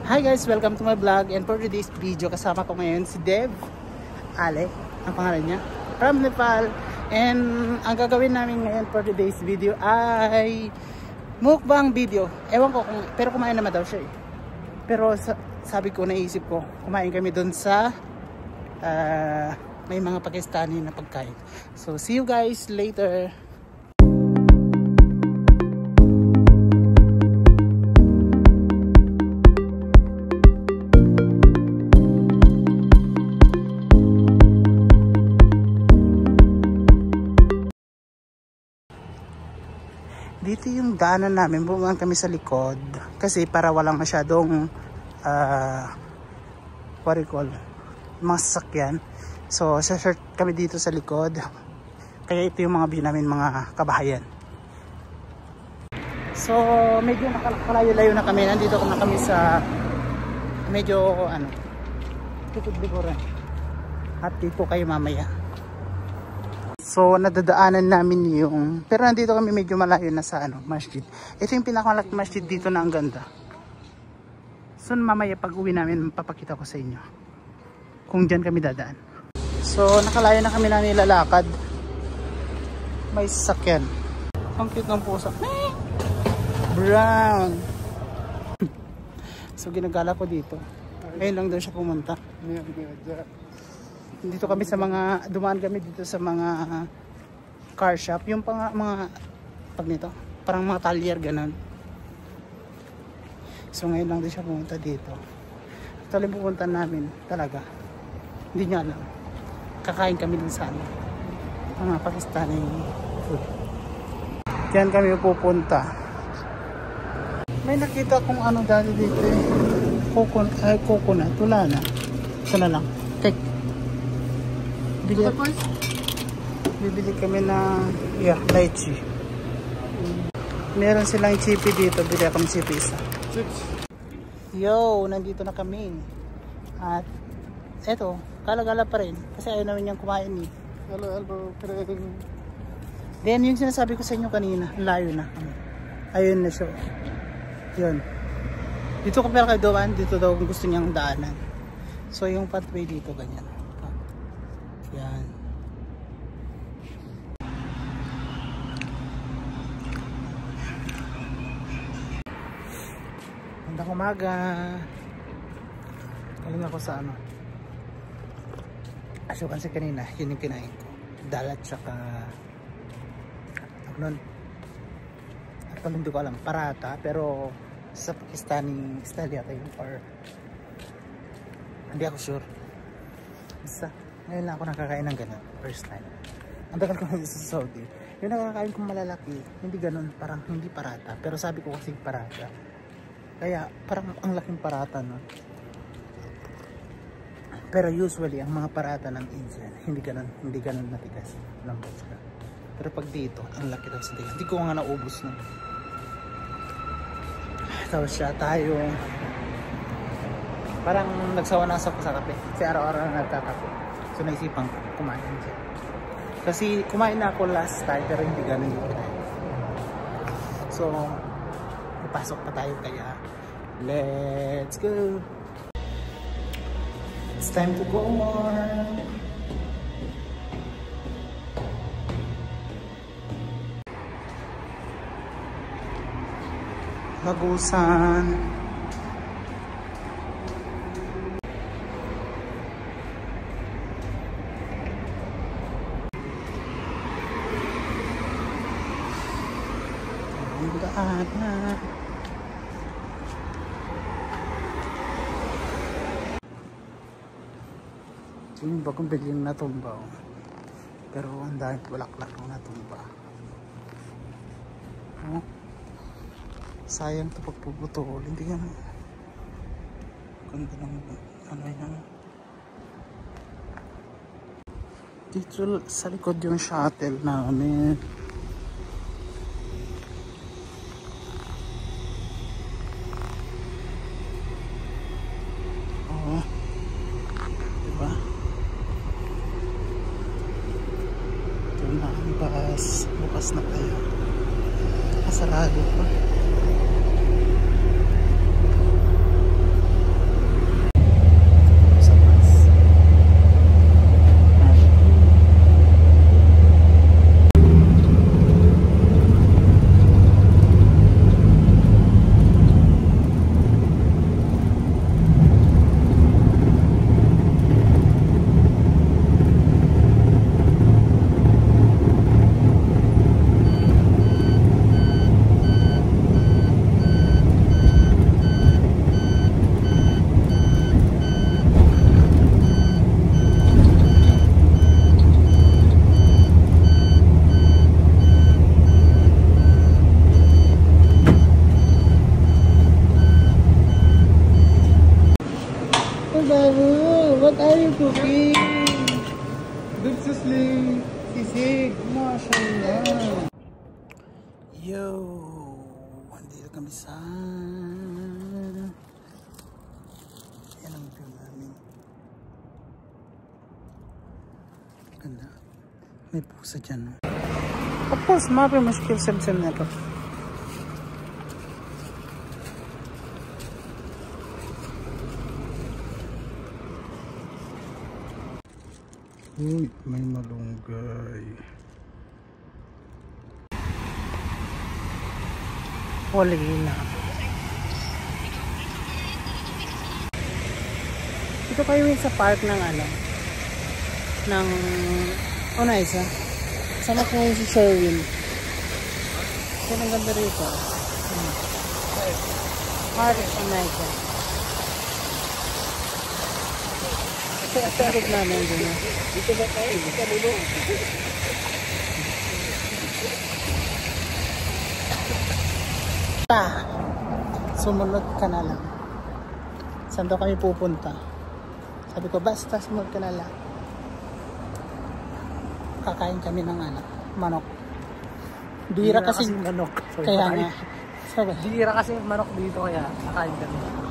Hi guys, welcome to my vlog, and for today's video kasama ko ngayon si Dev Ale, ang pangalan niya, from Nepal. And ang gagawin namin ngayon for today's video ay mukbang video. Ewan ko kung, pero kumain naman daw siya eh. Pero sabi ko, naisip ko, kumain kami dun sa may mga Pakistani na pagkain. So see you guys later. Dito yung daanan namin, bumaan kami sa likod kasi para walang masyadong what do you call, mga sasakyan. So sa short kami dito sa likod, kaya ito yung mga view namin, mga kabahayan. So medyo nakalayo-layo na kami, nandito na kami sa medyo tukod-likuran, at dito kayo mamaya. So nadadaanan namin yung, pero nandito kami medyo malayo na sa masjid. Ito yung pinakamalaking masjid dito na ang ganda. So mamaya pag uwi namin papakita ko sa inyo kung dyan kami dadaan. So nakalayo na kami na nilalakad. May sasakyan. Ang cute ng pusa. Brown. So ginagala ko dito. Ngayon lang daw siya pumunta. Dito kami sa mga, dumaan kami dito sa mga car shop, yung mga pag nito, parang mga talyer ganun. So ngayon lang din siya pumunta dito. Actually pupunta namin talaga, hindi niya alam, kakain kami dun sa mga Pakistani food. Diyan kami pupunta. May nakita kung dati dito eh, coconut, wala na. Ito na lang, cake. Bibili kami ng lychee. Meron silang chippy dito, bili akong chippy isa. Yo, nandito na kami. At eto, gala-gala pa rin kasi ayaw namin niyang kumain eh. Then yung sinasabi ko sa inyo kanina, layo na. Ayun na siya. Yun. Dito ko pala kayo doon, dito daw kung gusto niyang daanan. So yung pathway dito ganyan. Yan. Magandang umaga. Galing ako sa asukan si kanina, yun yung kinain ko. Dalat tsaka nun. At hindi ko alam, parata, pero sa Pakistani style yata yun, or hindi ako sure. Basta ngayon lang ako nakakain ng ganun, first time. Ang tagal ko na sa Saudi. Yung nakakain kong malalaki, hindi ganun, parang hindi parata. Pero sabi ko kasi parata. Kaya parang ang laking parata, no? Pero usually, ang mga parata ng Indian, hindi ganun matigas. Lambot sila. Pero pag dito, ang laki daw sa tigas. Hindi ko nga naubos, no? Tapos siya, tayo. Parang nagsawa-nasa ko sa kape. Kasi araw-araw na nagkakape. So naisipan ko kumain siya. Kasi kumain na ako last time pero hindi ganun yung kinain. So ipasok pa tayo kaya let's go. It's time to go more. Lagusan. Daanan. Yung bagong biglang natumba, pero ang dahil bulaklak ng natumba. Sayang ito pagpuputol, hindi yan. Ganda ng yan. Dito sa likod yung shuttle namin. Bukas na kayo. Kasarado pa. babu. What are you cooking? Good to sleep. Sisig. Mashallah. Yo. Andito kami sa... Yan ang view namin. Ganda. May pusa dyan. No? Of course, mapi mushkil sem na to. Uy, may malunggay. Wala na. Ito kayo sa park ng ano? Ng Onaisa. Sama ko ngayon si Sherwin. Ito ang ganda rito. Park Onaisa. Ito namin din. Dito ba tayo? Dito dulo. Sumunod ka na lang. Saan daw kami pupunta? Sabi ko, basta sumunod ka na lang. Kakain kami ng ano, manok. Bira kasi manok. Kaya nga. Bira kasi manok dito kaya kakain kami.